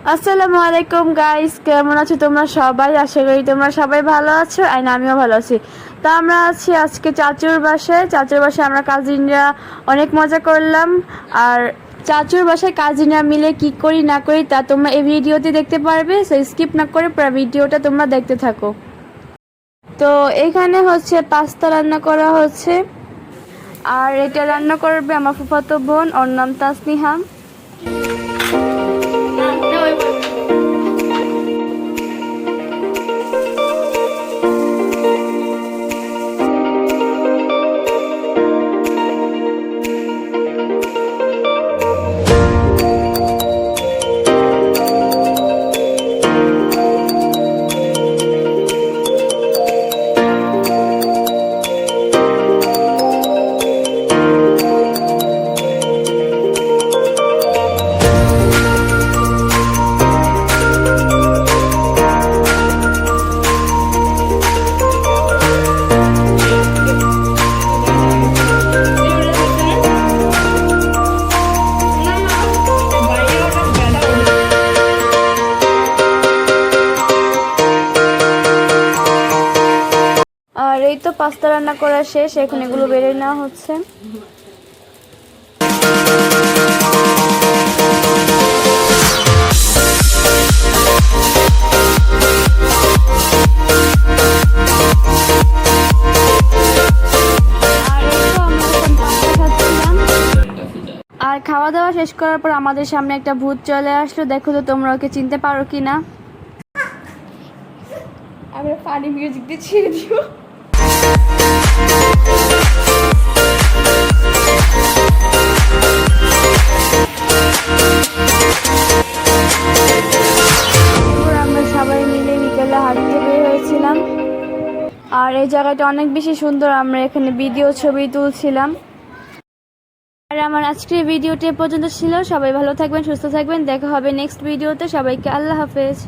আসসালামু আলাইকুম গাইস, কেমন আছো তোমরা সবাই? আশা করি তোমরা সবাই ভালো আছো, আর আমিও ভালো আছি। তা আমরা আছি আজকে চাচুর বাসায় আমরা কাজিনরা অনেক মজা করলাম। আর চাচুর বাসায় কাজিনরা মিলে কি করি না করি তা তোমরা এই ভিডিওতে দেখতে পারবে, সো স্কিপ না করে পুরো ভিডিওটা তোমরা দেখতে থাকো। তো এখানে হচ্ছে পাস্তা রান্না করা হচ্ছে, আর এটা রান্না করবে আমার ফুফাতো বোন, ওর নাম তাসনিহা। আর এই তো পাস্তা রান্না করা শেষ, এখন এগুলো বেড়ে নেওয়া হচ্ছে। আর খাওয়া দাওয়া শেষ করার পর আমাদের সামনে একটা ভূত চলে আসলো। দেখো তো তোমরা ওকে চিনতে পারো কিনা। আমরা ফানি মিউজিক দিয়ে ছেড়ে দিব। আমরা সবাই মিলে বিকেলে হাঁটতে বের হয়েছিলাম, আর এই জায়গাটা অনেক বেশি সুন্দর। আমরা এখানে ভিডিও ছবি তুলছিলাম। আর আমার আজকের ভিডিওটি পর্যন্ত ছিল। সবাই ভালো থাকবেন, সুস্থ থাকবেন, দেখা হবে নেক্সট ভিডিওতে। সবাইকে আল্লাহ হাফেজ।